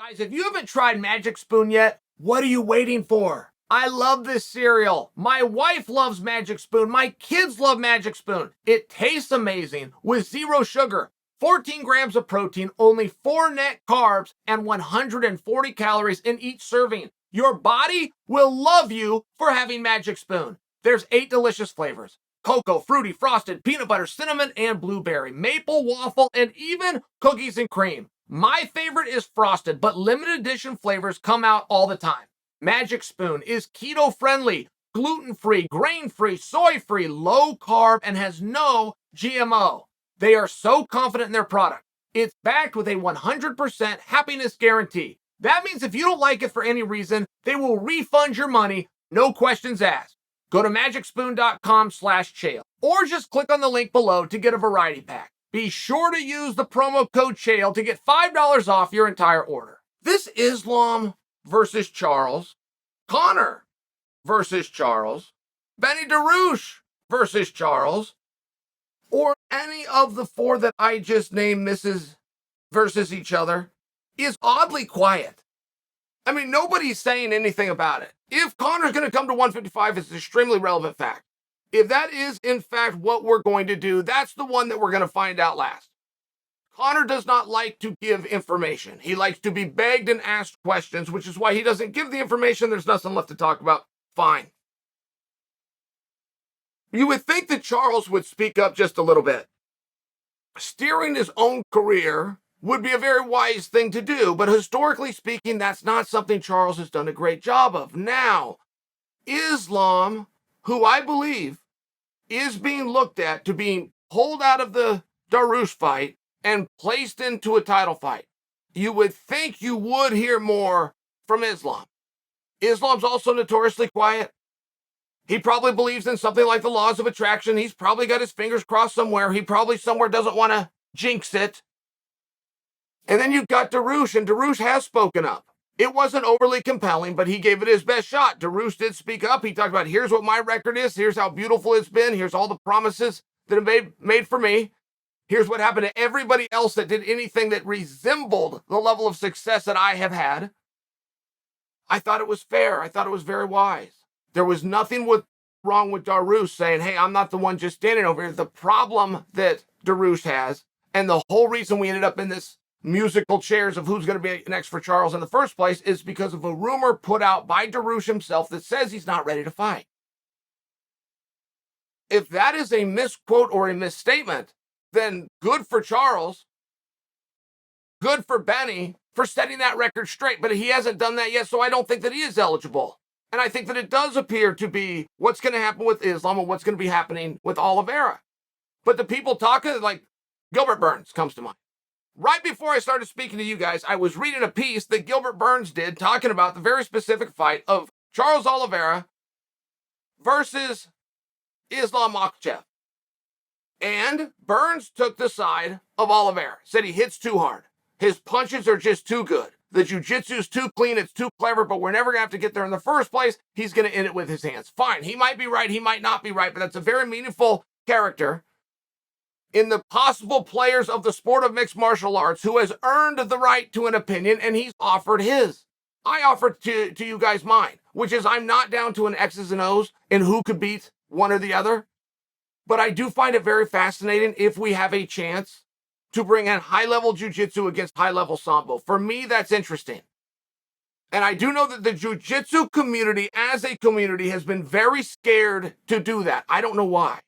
Guys, if you haven't tried Magic Spoon yet, what are you waiting for? I love this cereal. My wife loves Magic Spoon. My kids love Magic Spoon. It tastes amazing with 0 sugar, 14 grams of protein, only 4 net carbs, and 140 calories in each serving. Your body will love you for having Magic Spoon. There's 8 delicious flavors: cocoa, fruity, frosted, peanut butter, cinnamon, and blueberry, maple, waffle, and even cookies and cream. My favorite is frosted, but limited edition flavors come out all the time. Magic Spoon is keto-friendly, gluten-free, grain-free, soy-free, low-carb, and has no GMO. They are so confident in their product. It's backed with a 100% happiness guarantee. That means if you don't like it for any reason, they will refund your money, no questions asked. Go to magicspoon.com/Chael or just click on the link below to get a variety pack. Be sure to use the promo code Chael to get $5 off your entire order. This Islam versus Charles, Conor versus Charles, Benny DeRouche versus Charles, or any of the 4 that I just named versus each other is oddly quiet. I mean, nobody's saying anything about it. If Conor's going to come to 155, it's an extremely relevant fact. If that is, in fact, what we're going to do, that's the one that we're going to find out last. Conor does not like to give information. He likes to be begged and asked questions, which is why he doesn't give the information. There's nothing left to talk about. Fine. You would think that Charles would speak up just a little bit. Steering his own career would be a very wise thing to do, but historically speaking, that's not something Charles has done a great job of. Now, Islam, who I believe is being looked at to being pulled out of the DeRouche fight and placed into a title fight, you would think you would hear more from Islam. Islam's also notoriously quiet. He probably believes in something like the laws of attraction. He's probably got his fingers crossed somewhere. He probably somewhere doesn't want to jinx it. And then you've got DeRouche, and DeRouche has spoken up. It wasn't overly compelling, but he gave it his best shot. DeRouche did speak up. He talked about, here's what my record is. Here's how beautiful it's been. Here's all the promises that have made for me. Here's what happened to everybody else that did anything that resembled the level of success that I have had. I thought it was fair. I thought it was very wise. There was nothing wrong with DeRouche saying, hey, I'm not the one just standing over here. The problem that DeRouche has, and the whole reason we ended up in this musical chairs of who's going to be next for Charles in the first place, is because of a rumor put out by DeRouche himself that says he's not ready to fight. If that is a misquote or a misstatement, then good for Charles, good for Benny for setting that record straight, but he hasn't done that yet, so I don't think that he is eligible. And I think that it does appear to be what's going to happen with Islam and what's going to be happening with Oliveira. But the people talking, like Gilbert Burns comes to mind. Right before I started speaking to you guys, I was reading a piece that Gilbert Burns did talking about the very specific fight of Charles Oliveira versus Islam Makhachev. And Burns took the side of Oliveira, said he hits too hard. His punches are just too good. The jiu-jitsu's too clean, it's too clever, but we're never going to have to get there in the first place. He's going to end it with his hands. Fine, he might be right, he might not be right, but that's a very meaningful character in the possible players of the sport of mixed martial arts who has earned the right to an opinion, and he's offered his. I offered to you guys mine, which is I'm not down to an X's and O's in who could beat one or the other, but I do find it very fascinating if we have a chance to bring in high-level jiu-jitsu against high-level sambo. For me, that's interesting. And I do know that the jiu-jitsu community as a community has been very scared to do that. I don't know why.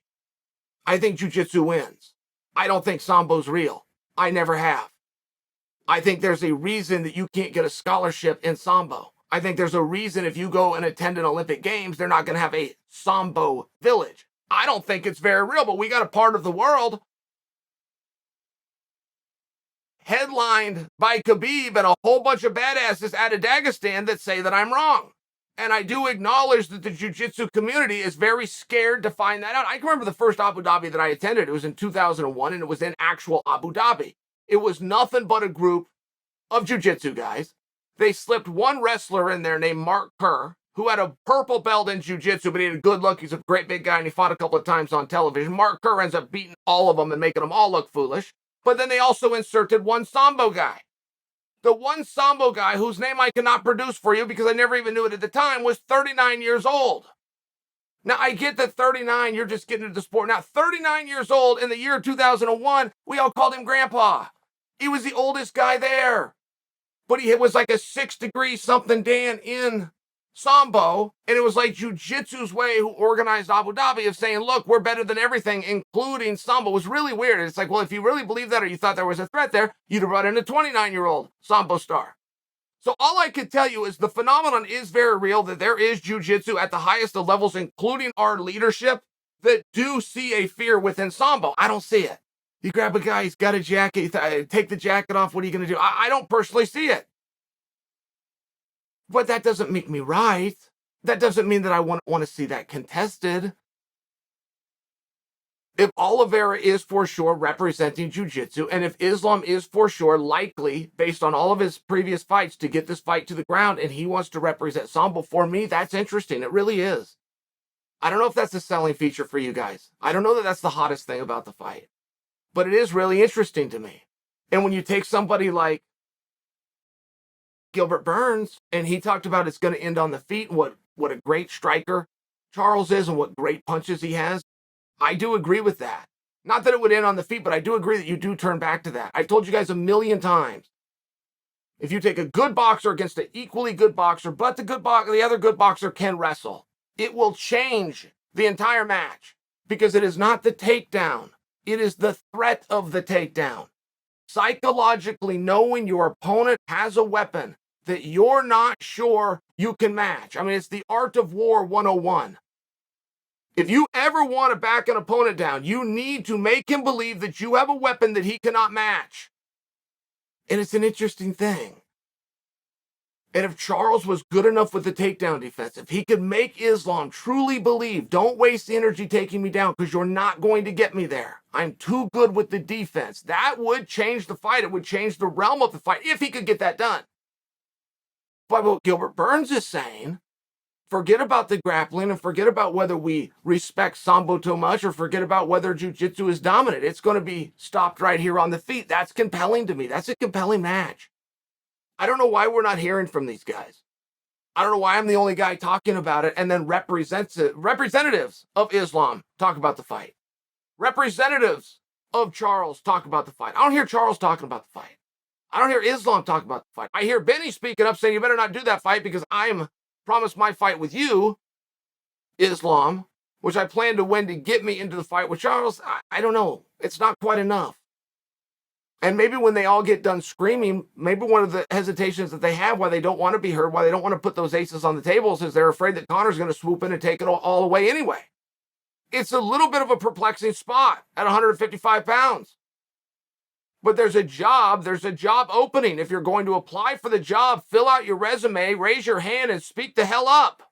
I think jiu-jitsu wins. I don't think sambo's real. I never have. I think there's a reason that you can't get a scholarship in sambo. I think there's a reason if you go and attend an Olympic Games, they're not going to have a sambo village. I don't think it's very real, but we got a part of the world headlined by Khabib and a whole bunch of badasses out of Dagestan that say that I'm wrong. And I do acknowledge that the jiu-jitsu community is very scared to find that out. I can remember the first Abu Dhabi that I attended. It was in 2001, and it was in actual Abu Dhabi. It was nothing but a group of jiu-jitsu guys. They slipped one wrestler in there named Mark Kerr, who had a purple belt in jiu-jitsu, but he had a good look. He's a great big guy, and he fought a couple of times on television. Mark Kerr ends up beating all of them and making them all look foolish. But then they also inserted one sambo guy. The one Sambo guy, whose name I cannot produce for you because I never even knew it at the time, was 39 years old. Now, I get that 39, you're just getting into the sport. Now, 39 years old in the year 2001, we all called him Grandpa. He was the oldest guy there. But he was like a 6-degree something Dan in Sambo, and it was like Jiu-Jitsu's way, who organized Abu Dhabi, of saying, look, we're better than everything, including Sambo. It was really weird. It's like, well, if you really believe that or you thought there was a threat there, you'd have brought in a 29-year-old Sambo star. So all I can tell you is the phenomenon is very real, that there is Jiu-Jitsu at the highest of levels, including our leadership, that do see a fear within Sambo. I don't see it. You grab a guy, he's got a jacket, take the jacket off, what are you going to do? I don't personally see it. But that doesn't make me right. That doesn't mean that I want to see that contested. If Oliveira is for sure representing Jiu-Jitsu, and if Islam is for sure likely, based on all of his previous fights, to get this fight to the ground, and he wants to represent Sambo, for me, that's interesting. It really is. I don't know if that's a selling feature for you guys. I don't know that that's the hottest thing about the fight. But it is really interesting to me. And when you take somebody like Gilbert Burns, and he talked about it's going to end on the feet, and what a great striker Charles is, and what great punches he has, I do agree with that. Not that it would end on the feet, but I do agree that you do turn back to that. I told you guys a million times. If you take a good boxer against an equally good boxer, but the other good boxer can wrestle, it will change the entire match, because it is not the takedown. It is the threat of the takedown. Psychologically knowing your opponent has a weapon that you're not sure you can match. I mean, it's the art of war 101. If you ever want to back an opponent down, you need to make him believe that you have a weapon that he cannot match. And it's an interesting thing. And if Charles was good enough with the takedown defense, if he could make Islam truly believe, don't waste the energy taking me down because you're not going to get me there. I'm too good with the defense. That would change the fight. It would change the realm of the fight if he could get that done. But what Gilbert Burns is saying, forget about the grappling and forget about whether we respect Sambo too much or forget about whether Jiu-Jitsu is dominant. It's going to be stopped right here on the feet. That's compelling to me. That's a compelling match. I don't know why we're not hearing from these guys. I don't know why I'm the only guy talking about it, and then representatives of Islam talk about the fight. Representatives of Charles talk about the fight. I don't hear Charles talking about the fight. I don't hear Islam talking about the fight. I hear Benny speaking up saying, you better not do that fight because I'm promised my fight with you, Islam, which I plan to win to get me into the fight with Charles. I don't know. It's not quite enough. And maybe when they all get done screaming, maybe one of the hesitations that they have, why they don't want to be heard, why they don't want to put those aces on the tables, is they're afraid that Conor's going to swoop in and take it all away anyway. It's a little bit of a perplexing spot at 155 pounds. But there's a job opening. If you're going to apply for the job, fill out your resume, raise your hand, and speak the hell up.